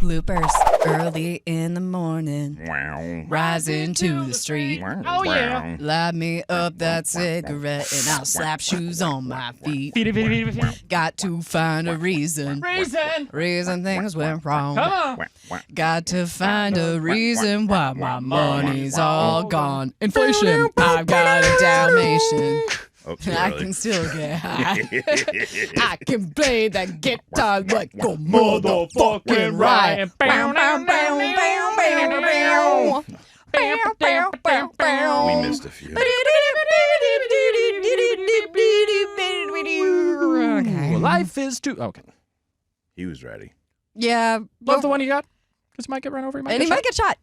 Loopers, early in the morning, rising to the street. Oh, yeah. Light me up that cigarette and I'll slap shoes on my feet. Got to find a reason things went wrong. Come on. Got to find a reason why my money's all gone. Inflation, I've got a Dalmatian. Oh, I can still get high. I can play that guitar like a motherfucking riot. We missed a few. Okay. Life is too... Okay. He was ready. Yeah. Love the one you got. Because he might get run over. And he might get shot.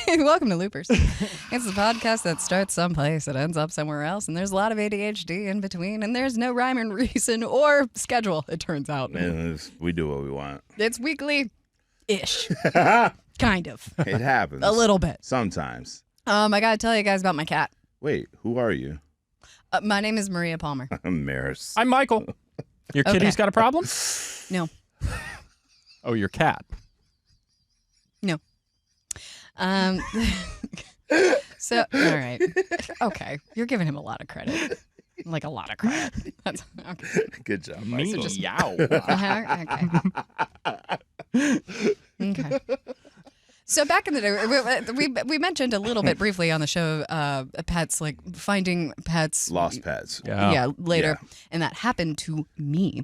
Welcome to Loopers. It's the podcast that starts someplace and ends up somewhere else, and there's a lot of ADHD in between, and there's no rhyme and reason or schedule, it turns out. We do what we want. It's weekly-ish. Kind of. It happens. A little bit. Sometimes. I gotta tell you guys about my cat. Wait, who are you? My name is Maria Palmer. I'm Maris. I'm Michael. Your kitty's got a problem? No. Oh, your cat. No. So, all right. Okay. You're giving him a lot of credit. Like a lot of credit. That's, okay. Good job. Me, Michael. yow. Okay. So back in the day, we mentioned a little bit briefly on the show pets, like finding pets. Lost pets. Yeah, later. Yeah. And that happened to me.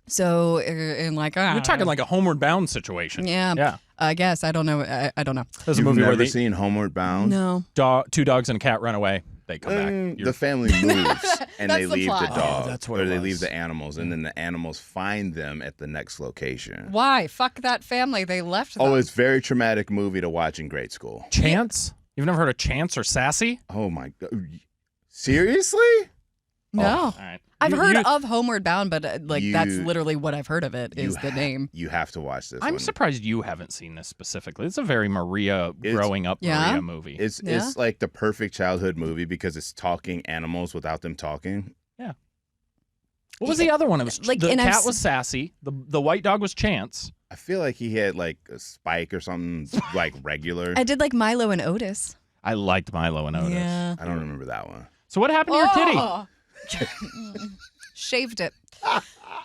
So, in like... You're talking like a Homeward Bound situation. Yeah. Yeah. I guess. I don't know. I don't know. There's a You've movie never where seen Homeward Bound? No. two dogs and a cat run away. They come back. The family moves and That's they the leave plot. the dog. Oh, that's what or it they was. leave the animals, and then the animals find them at the next location. Why? Fuck that family. They left them. Oh, it's a very traumatic movie to watch in grade school. Chance? You've never heard of Chance or Sassy? Oh my god! Seriously? No. All right. I've heard of Homeward Bound, but that's You- literally what I've heard of it is the name. You have to watch this. I'm one. surprised you haven't seen this specifically. It's a very Maria growing up Yeah? Maria movie. It's like the perfect childhood movie because it's talking animals without them talking. Yeah. What was the other one? It was Like, the and I've cat s- was Sassy. The white dog was Chance. I feel like he had like a spike or something like regular. I did like Milo and Otis. I liked Milo and Otis. Yeah. I don't remember that one. So what happened to your kitty? Oh. Shaved it.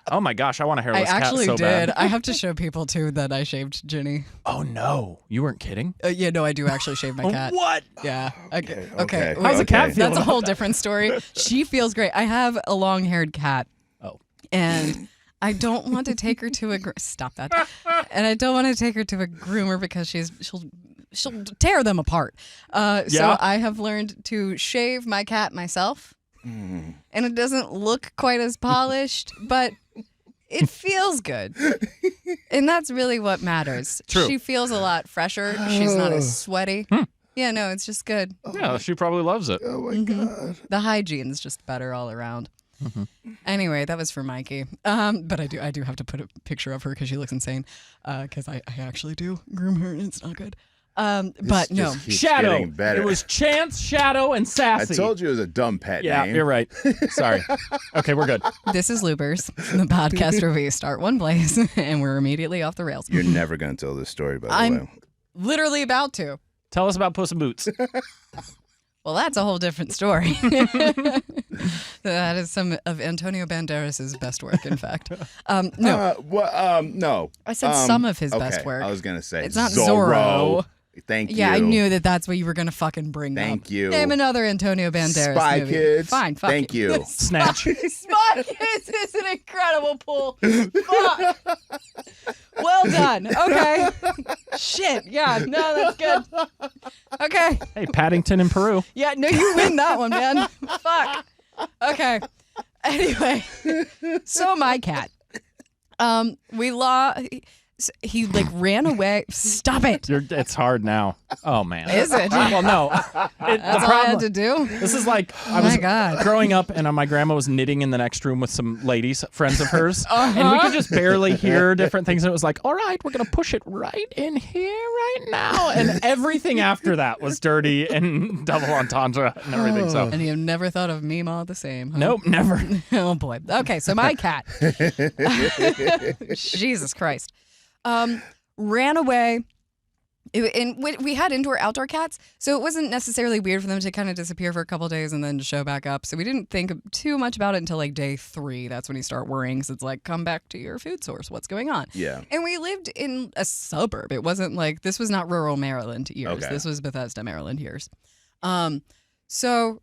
Oh my gosh, I want a I hairless cat actually so did. bad. I have to show people too that I shaved Ginny. Oh no, you weren't kidding. Yeah, no, I do actually shave my cat. What? Yeah. Okay. Okay. Wait, How's the cat feel? That's a whole different story. She feels great. I have a long-haired cat. Oh. And I don't want to take her to a stop that. And I don't want to take her to a groomer because she'll tear them apart. So Yeah? I have learned to shave my cat myself. And it doesn't look quite as polished, but it feels good. And that's really what matters. True. She feels a lot fresher. She's not as sweaty. Yeah, no, it's just good. Yeah, she probably loves it. Oh my god! The hygiene's just better all around. Anyway, that was for Mikey. But I do have to put a picture of her because she looks insane. Because I actually do groom her and it's not good. But no. Just keeps Shadow. getting better. It was Chance, Shadow, and I Sassy. told you it was a dumb pet Yeah, name. you're right. Sorry. Okay, we're good. This is Loopers, the podcast where we start one place and we're immediately off the rails. You're never gonna tell this story, by the I'm way. literally about to. Tell us about Puss in Boots. Well, that's a whole different story. That is some of Antonio Banderas' best work, in fact. No, No. I said some of his okay, best work. I was gonna say It's not Zorro. Thank you. Yeah, I knew that's what you were going to fucking bring up. Thank you. Name another Antonio Banderas Spy movie. Kids. Fine, fuck Thank it. you. Snatch. Spy Kids is an incredible pull. Fuck. Well done. Okay. Shit. Yeah. No, that's good. Okay. Hey, Paddington in Peru. Yeah. No, you win that one, man. Fuck. Okay. Anyway, so my cat. He like ran away. Stop it. It's hard now. Oh man. Is it? Well, no. That's all I had to do. This is like I Oh was my God. growing up, and my grandma was knitting in the next room with some ladies, friends of hers, Uh-huh. and we could just barely hear different things. And it was like, all right, we're gonna push it right in here, right now, and everything after that was dirty and double entendre and everything. So, And you've never thought of Meemaw the same, huh? nope, never. Oh boy. Okay, so my cat. Jesus Christ. Ran away. We had indoor-outdoor cats, so it wasn't necessarily weird for them to kind of disappear for a couple of days and then show back up. So we didn't think too much about it until like day 3. That's when you start worrying, because it's like, come back to your food source. What's going on? Yeah. And we lived in a suburb. It wasn't like, this was not rural Maryland years. Okay. This was Bethesda, Maryland years. So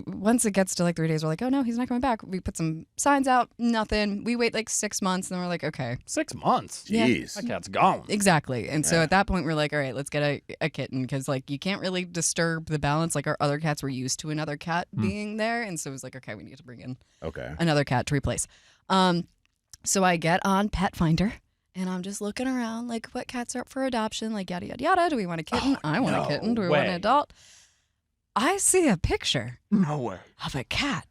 once it gets to like 3 days, we're like, oh no, he's not coming back. We put some signs out, nothing. We wait like 6 months, and then we're like, okay. 6 months? Jeez. That cat's gone. Exactly. And so Yeah. at that point, we're like, all right, let's get a kitten, because like you can't really disturb the balance. Like our other cats were used to another cat being there. And so it was like, okay, we need to bring in Okay. another cat to replace. So I get on Pet Finder. And I'm just looking around, like, what cats are up for adoption? Like, yada, yada, yada. Do we want a kitten? I want a kitten. Do we want an way. adult? I see a picture No way. of a cat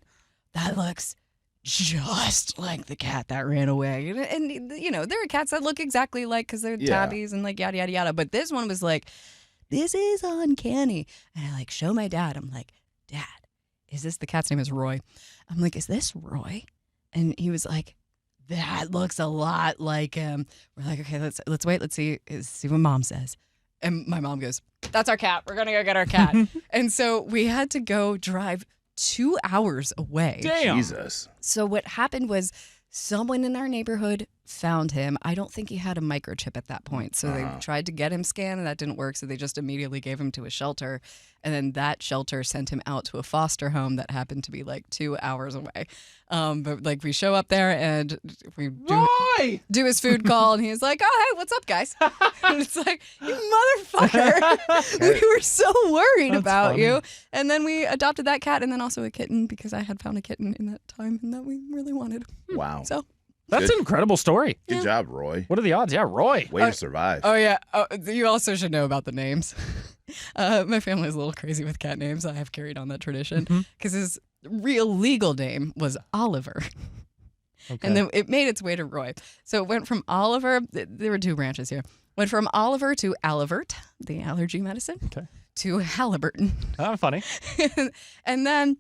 that looks just like the cat that ran away. And you know, there are cats that look exactly like, because they're Yeah. tabbies and like, yada, yada, yada. But this one was like, this is uncanny. And I like show my dad. I'm like, Dad, is this, the cat's name is Roy. I'm like, is this Roy? And he was like, that looks a lot like him. We're like, okay, let's wait. Let's see what Mom says. And my mom goes, that's our cat. We're going to go get our cat. And so we had to go drive 2 hours away. Damn. Jesus. So what happened was someone in our neighborhood found him. I don't think he had a microchip at that point. So they tried to get him scanned, and that didn't work. So they just immediately gave him to a shelter. And then that shelter sent him out to a foster home that happened to be like 2 hours away. But like we show up there and we Roy! do his food call, and he's like, oh, hey, what's up, guys? And it's like, you motherfucker. We were so worried That's about funny. you. And then we adopted that cat and then also a kitten, because I had found a kitten in that time and that we really wanted. Wow. So, That's Good. an incredible story. Good job, Roy. What are the odds? Yeah, Roy. Way to survive. oh yeah. Oh, you also should know about the names. My family is a little crazy with cat names. I have carried on that tradition because his real legal name was Oliver. Okay. And then it made its way to Roy. So it went from Oliver, there were 2 branches here. Went from Oliver to Alivert, the allergy medicine, Okay. to Halliburton. Oh, funny. And then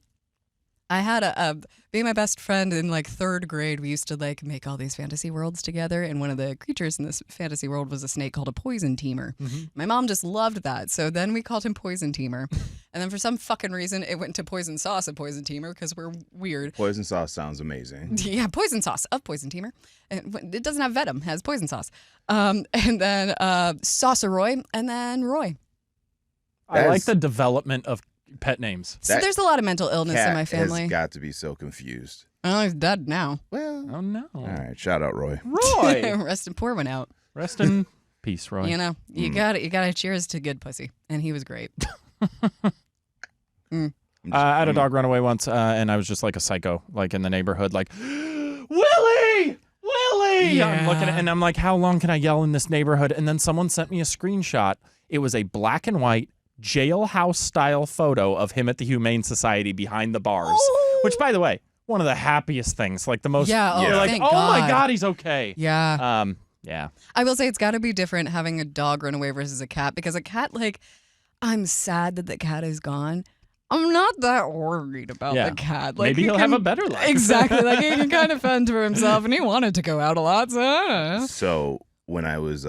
I had being my best friend in like 3rd grade, we used to like make all these fantasy worlds together. And one of the creatures in this fantasy world was a snake called a poison teamer. My mom just loved that. So then we called him Poison Teamer. And then for some fucking reason, it went to Poison Sauce and Poison Teamer because we're weird. Poison sauce sounds amazing. Yeah, poison sauce of Poison Teamer. And it doesn't have venom, it has poison sauce. And then Sauceroy, and then Roy. I like That's- the development of pet names. So That there's a lot of mental illness Cat in my family. has got to be so confused. Oh, he's dead now. Well, Oh, no. all right. Shout out, Roy. Roy. Rest and pour one out. Rest in peace, Roy. You know, you gotta cheers to good pussy, and he was great. I had a dog run away once, and I was just like a psycho, like in the neighborhood, like, Willie! Willie! I'm looking at, and I'm like, how long can I yell in this neighborhood? And then someone sent me a screenshot. It was a black and white jailhouse style photo of him at the Humane Society behind the bars, which, by the way, one of the happiest things, like the most, Yeah, oh, you're like, thank oh my God. God, he's okay. Yeah. Yeah. I will say it's got to be different having a dog run away versus a cat, because a cat, like, I'm sad that the cat is gone. I'm not that worried about Yeah. the cat. Like, Maybe he he'll can- have a better life. Exactly. Like, he can kind of fend for himself, and he wanted to go out a lot. So, I don't know. So when I was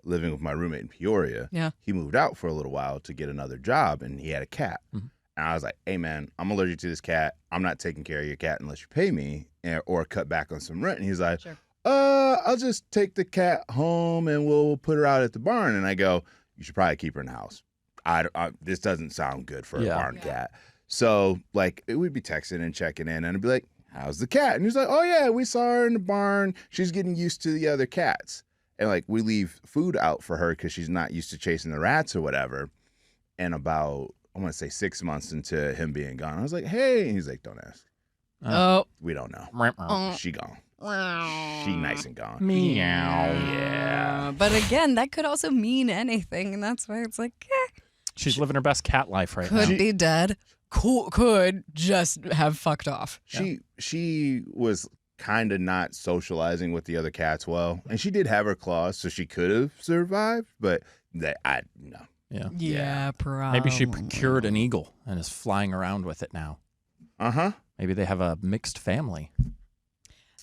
living with my roommate in Peoria, Yeah. he moved out for a little while to get another job, and he had a cat. Mhm. And I was like, hey, man, I'm allergic to this cat. I'm not taking care of your cat unless you pay me or cut back on some rent. And he's like, Sure. I'll just take the cat home and we'll put her out at the barn. And I go, you should probably keep her in the house. This doesn't sound good for a Yeah. barn cat. So, like, we'd be texting and checking in, and I'd be like, how's the cat? And he's like, oh, yeah, we saw her in the barn. She's getting used to the other cats. And, like, we leave food out for her because she's not used to chasing the rats or whatever. And about, I want to say 6 months into him being gone, I was like, hey. And he's like, don't ask. Oh. We don't know. Oh. She gone. She nice and gone. Meow. Yeah. But again, that could also mean anything, and that's why it's like, She's living her best cat life right could now. be dead, could just have fucked off. She was kind of not socializing with the other cats well, and she did have her claws, so she could have survived. But no. Yeah. Yeah, probably. Maybe she procured an eagle and is flying around with it now. Uh huh. Maybe they have a mixed family.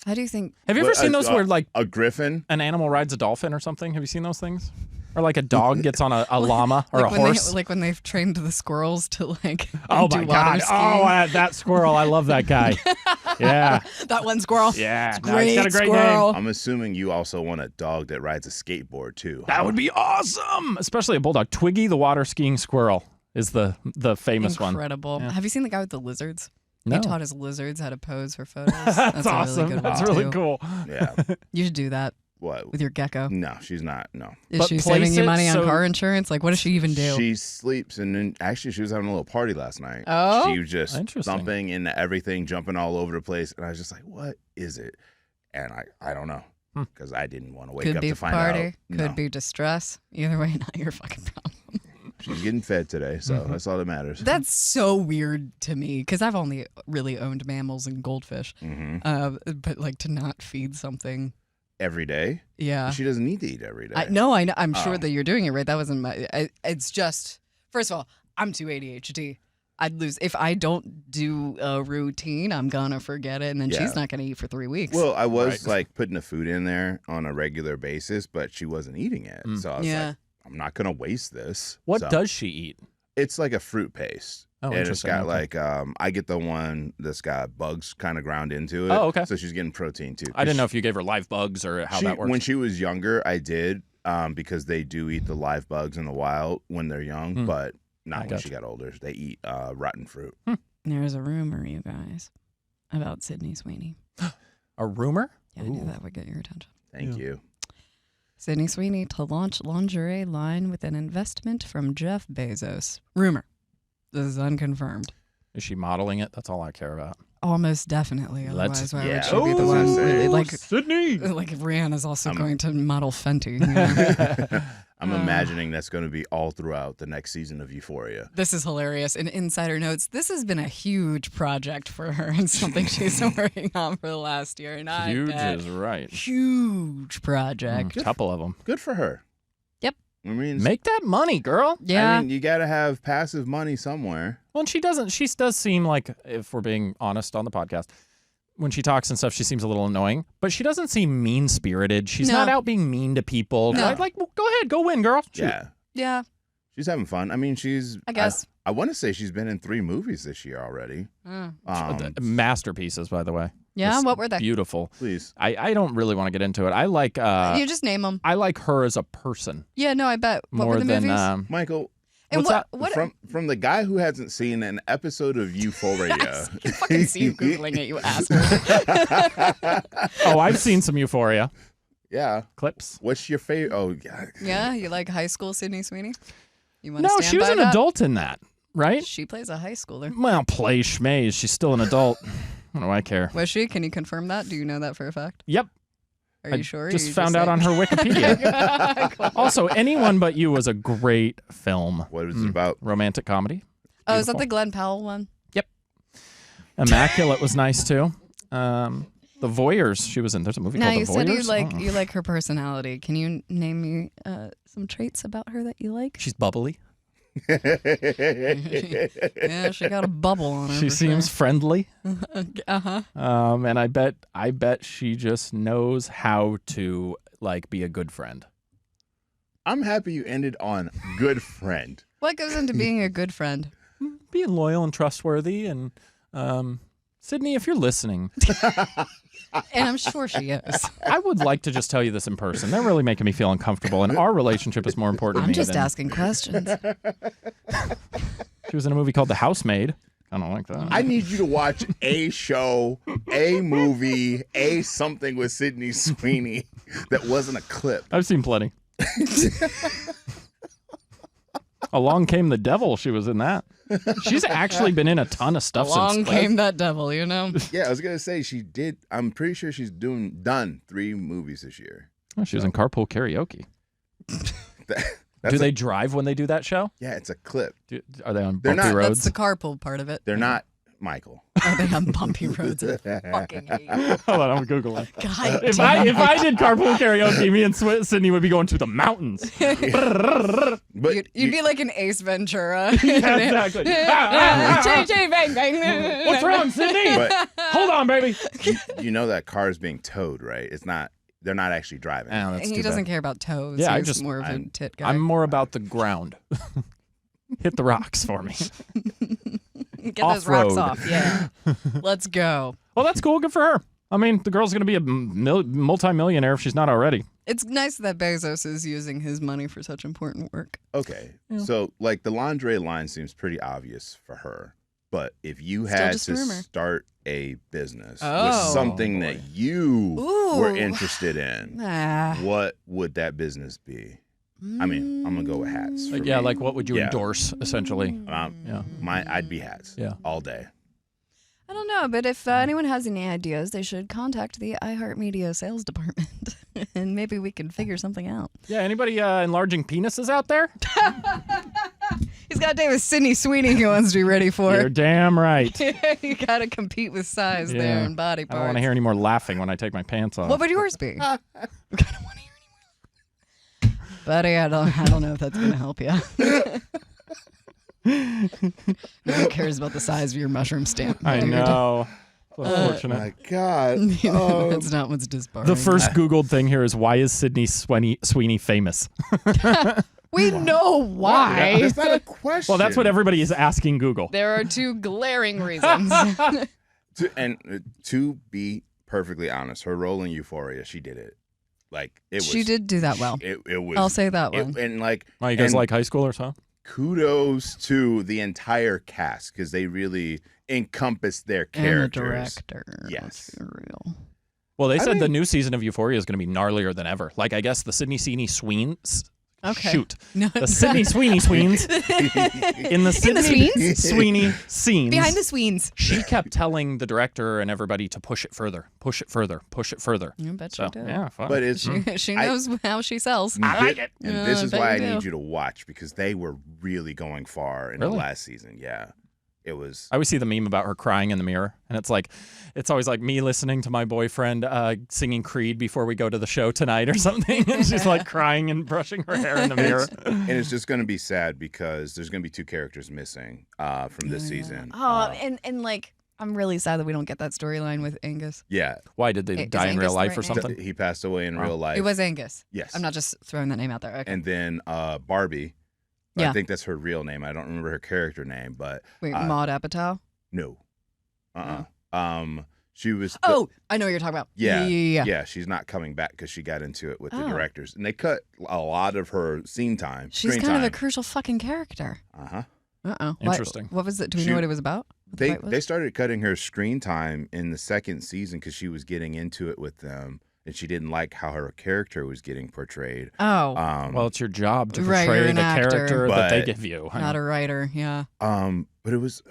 How do you think? Have you ever seen those where like a griffin? an animal rides a dolphin or something? Have you seen those things? Or like a dog gets on a llama or like a horse? Like when they've trained the squirrels to like Oh do my water God. skiing. Oh, that squirrel. I love that guy. Yeah. That one squirrel. Yeah. It's No, he's got a great squirrel. name. I'm assuming you also want a dog that rides a skateboard too. That would be awesome. Especially a bulldog. Twiggy the water skiing squirrel is the famous one. Incredible. Yeah. Have you seen the guy with the lizards? No. He taught his lizards how to pose for photos. That's a awesome. really good That's one, really too. cool. Yeah. You should do that What? with your gecko. No, she's not. No. Is But she place saving you it money on so- car insurance? Like, what does she even do? She sleeps, and then actually she was having a little party last night. Oh? She was just Interesting. thumping into everything, jumping all over the place, and I was just like, "What is it?" And I don't know because I didn't want to wake Could up be to find party. out. Could No. be distress. Either way, not your fucking problem. She's getting fed today, so that's all that matters. That's so weird to me because I've only really owned mammals and goldfish. But like to not feed something. Every day. Yeah. She doesn't need to eat every day. I know. I'm sure Oh. that you're doing it right. That wasn't my. It's just, first of all, I'm too ADHD. I'd lose if I don't do a routine. I'm gonna forget it, and then Yeah. she's not gonna eat for 3 weeks. Well, I was Right. like putting the food in there on a regular basis, but she wasn't eating it. So I was Yeah. like, I'm not gonna waste this. What So, does she eat? it's like a fruit paste. Oh, and it's interesting. got Okay. like I get the one that's got bugs kind of ground into it. Oh, okay. So she's getting protein too. I didn't know if you gave her live bugs or how that works. When she was younger, I did because they do eat the live bugs in the wild when they're young, but not I when gotcha. she got older. They eat rotten fruit. There's a rumor, you guys, about Sidney Sweeney. A rumor? Yeah, I knew that would get your attention. Thank you. Sidney Sweeney to launch lingerie line with an investment from Jeff Bezos. Rumor. This is unconfirmed. Is she modeling it? That's all I care about. Almost definitely. Let's- Otherwise, why yeah. would she be the Oh, one? say. Like Sydney. Rihanna's also going to model Fenty. You know? I'm imagining that's going to be all throughout the next season of Euphoria. This is hilarious. In insider notes, this has been a huge project for her and something she's been working on for the last year. And I Huge bet is right. huge project. A couple of them. Good for her. Yep. I mean, Make that money, girl. Yeah. I mean, you got to have passive money somewhere. Well, and she doesn't. She does seem like, if we're being honest on the podcast, when she talks and stuff, she seems a little annoying. But she doesn't seem mean-spirited. She's No. not out being mean to people. No. Like, well, go ahead, go win, girl. Shoot. Yeah. Yeah. She's having fun. I mean, I guess. I want to say she's been in 3 movies this year already. Masterpieces, by the way. Yeah. Just What were they? Beautiful. Please. I don't really want to get into it. I like You just name them. I like her as a person Yeah. No, I bet. What more were the than movies? Michael, And what's what? from the guy who hasn't seen an episode of Euphoria. I fucking see you googling it, you asshole. Oh, I've seen some Euphoria Yeah. clips. What's your favorite? Oh, yeah. Yeah, you like high school Sidney Sweeney? You want to No, stand she was by an that? adult in that, right? She plays a high schooler. Well, play schmaze. She's still an adult. What do I care? Was she? Can you confirm that? Do you know that for a fact? Yep. Are I you sure? Just You found out on saying- her Wikipedia. Cool. Also, Anyone But You was a great film. What is it about? Romantic comedy. Oh, is that Beautiful. the Glenn Powell one? Immaculate was nice too. The Voyeurs she was in. There's a movie Now called you The said Voyeurs. you like her personality. Can you name me some traits about her that you like? She's bubbly. Yeah, she got a bubble on her. She seems friendly. Uh-huh. And I bet she just knows how to like be a good friend. I'm happy you ended on good friend. What goes into being a good friend? Being loyal and trustworthy. And Sydney, if you're listening, And I'm sure she is. I would like to just tell you this in person. They're really making me feel uncomfortable, and our relationship is more important to I'm me just than asking questions. she was in a movie called The Housemaid. I don't like that. I need you to watch a show, a movie, a something with Sidney Sweeney that wasn't a clip. I've seen plenty. Along Came the Devil. She was in that. She's actually been in a ton of stuff Along since. came that devil, you know? Yeah, I was gonna say she did. I'm pretty sure she's done 3 movies this year. Oh, she was in Carpool Karaoke. That's Do they drive when they do that show? Yeah, it's a clip. Are they on They're bumpy not. roads? That's the carpool part of it. They're not Michael. Oh, they have bumpy roads. I fucking hate it. Hold on, I'm Googling. God If damn. I did carpool karaoke, me and Sydney would be going to the mountains. But You'd be like an Ace Ventura. Yeah, exactly. Chitty, chitty, bang, bang. What's wrong, Sydney? But Hold on, baby. you know that car is being towed, right? It's not. They're not actually driving. Oh, that's He too doesn't bad. care about toes. Yeah, He's more of a tit guy. I'm more about the ground. Hit the rocks for me. Get those rocks off-road. off. Yeah. Let's go. Well, that's cool. Good for her. I mean, the girl's going to be a multi-millionaire if she's not already. It's nice that Bezos is using his money for such important work. Okay, Yeah. so like the lingerie line seems pretty obvious for her, but if you Still had just to a rumor. start a business with Oh. something boy. that you Ooh. were interested in, Ah. what would that business be? I mean, I'm gonna go with hats. for Yeah, me. like what would you Yeah. endorse, essentially? Yeah, I'd be hats. Yeah. all day. I don't know, but if anyone has any ideas, they should contact the iHeartMedia sales department, and maybe we can figure something out. Yeah, anybody enlarging penises out there? He's got a date with Sidney Sweeney he wants to be ready for. You're damn right. You gotta compete with size there Yeah. and body I parts. don't want to hear any more laughing when I take my pants off. What would yours be? I kind of want to hear any more. Buddy, I don't know if that's gonna help you. No one cares about the size of your mushroom stamp. I dude. know. So Oh unfortunate. my God. You know, Oh, that's not what's disbarring. The first Googled thing here is why is Sidney Sweeney famous? We know why. that's not a question. Well, that's what everybody is asking Google. There are two glaring reasons. To be perfectly honest, her role in Euphoria, she did it. Like it was. She did do that well. It was. I'll say that one. And like, Oh, you guys and like high schoolers, huh? kudos to the entire cast because they really encompassed their And the characters. director. Yes. Let's be real. Well, they I said the mean- new season of Euphoria is going to be gnarlier than ever. Like, I guess the Sidney Sweeney Okay. Shoot. No, The Sidney Sweens. In the Sidney Sweens? Sweeney scenes. Behind the Sweens. She kept telling the director and everybody to push it further, push it further, push it further. I bet So, she did. yeah, fun. But it's She knows how she sells. I like it. And Yeah, this I is bet why I you do. need you to watch because they were really going far in Really? the last season. Yeah, it was. I always see the meme about her crying in the mirror, and it's always like me listening to my boyfriend singing Creed before we go to the show tonight or something, and she's like crying and brushing her hair in the mirror. And it's just going to be sad because there's going to be two characters missing from this season. Oh, and like, I'm really sad that we don't get that storyline with Angus. Yeah, Why did they Is die in Angus real the life right or name? something? he passed away in real life. It was Angus. Yes. I'm not just throwing that name out there. Okay. And then Barbie. Yeah. I think that's her real name. I don't remember her character name, but Wait, Maud Apatow? no. She was. Oh, I know what you're talking about. Yeah, Yeah. she's not coming back because she got into it with the Oh. directors, and they cut a lot of her scene time. She's screen kind of a time. crucial fucking character. Uh-huh. Uh-oh. Interesting. What was it? Do we She- know what it was about? What the They fight was? they started cutting her screen time in the second season because she was getting into it with them, and she didn't like how her character was getting portrayed. Oh, Well, it's your job to Right, you're portray an the actor. character that they But- give you. not a writer. Yeah. But it was.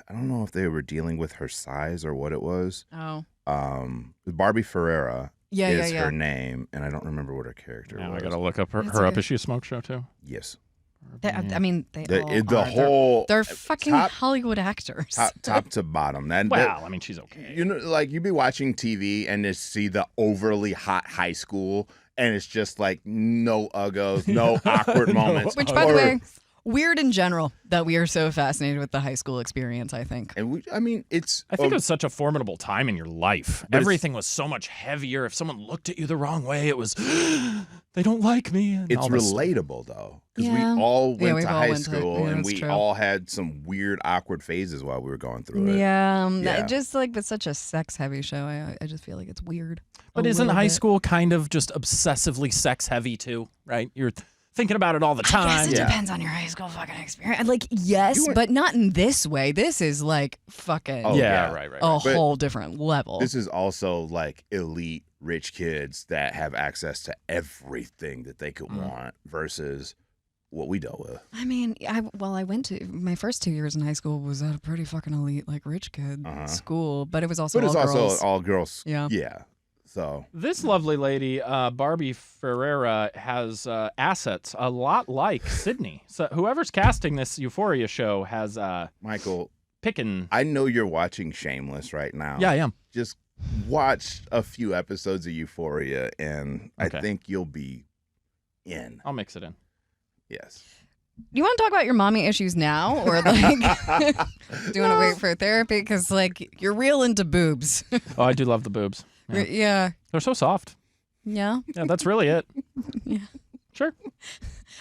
I don't know if they were dealing with her size or what it was. Oh. Barbie Ferreira Yeah, is yeah. her name, and I don't remember what her character Now was. I gotta look up her That's up. okay. Is she a smoke show too? Yes. I mean, they all The are. whole They're fucking top- Hollywood actors. top to bottom. Well, I mean, she's okay. You know, like you'd be watching TV and just see the overly hot high school, and it's just like no uggos, no awkward moments. Which, by the Or- way, weird in general that we are so fascinated with the high school experience, I think. and I mean, it's. I think it was such a formidable time in your life. But it's- Everything was so much heavier. If someone looked at you the wrong way, it was, they don't like me. And It's all this stuff. relatable though, because Yeah. we all Yeah, went we've to all high went to- school yeah, and that's we true. all had some weird, awkward phases while we were going through it. Yeah, Yeah. just like with such a sex-heavy show, I just feel like it's weird. But A isn't little high bit. school kind of just obsessively sex heavy too, right? You're thinking about it all the I time. guess it Yeah. depends on your high school fucking experience. Like, yes, You went- but not in this way. This is like fucking Oh, yeah, yeah. right. a But whole different level. This is also like elite rich kids that have access to everything that they could want versus what we dealt with. I mean, I went to my first 2 years in high school was at a pretty fucking elite, like rich kid school, but it was also But it's all also girls. all girls. Yeah. Yeah. So This lovely lady, Barbie Ferreira, has assets a lot like Sidney. So whoever's casting this Euphoria show has Michael, picking. I know you're watching Shameless right now. Yeah, I am. Just watch a few episodes of Euphoria, and Okay. I think you'll be in. I'll mix it in. Yes. You want to talk about your mommy issues now, or like, do you want to wait for therapy? Because like you're real into boobs. Oh, I do love the boobs. Yeah. Yeah. They're so soft. Yeah. Yeah, that's really it. Yeah. Sure.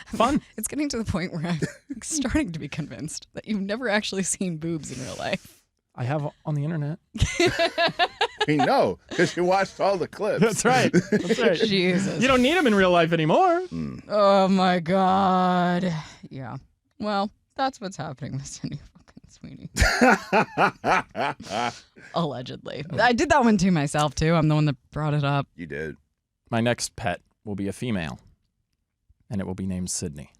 Fun. It's getting to the point where I'm starting to be convinced that you've never actually seen boobs in real life. I have on the internet. We know, because you watched all the clips. That's right. That's right. Jesus. You don't need them in real life anymore. Oh my God. Yeah. Well, that's what's happening with Sidney fucking Sweeney. Allegedly. I did that one to myself too. I'm the one that brought it up. You did. My next pet will be a female, and it will be named Sydney.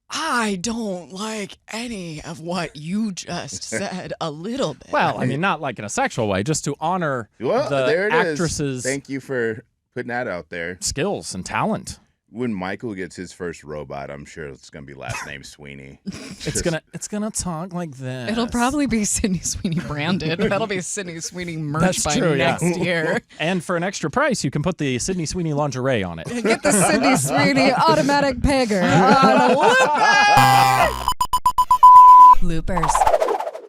I don't like any of what you just said a little bit. Well, I mean, not like in a sexual way, just to honor Well, the there it is. actress's Thank you for putting that out there. skills and talent. When Michael gets his first robot, I'm sure it's going to be last name Sweeney. It's gonna talk like this. It'll probably be Sidney Sweeney branded. That'll be Sidney Sweeney merch That's by true, yeah. next year. And for an extra price, you can put the Sidney Sweeney lingerie on it. Get the Sidney Sweeney automatic pegger on a looper. Loopers.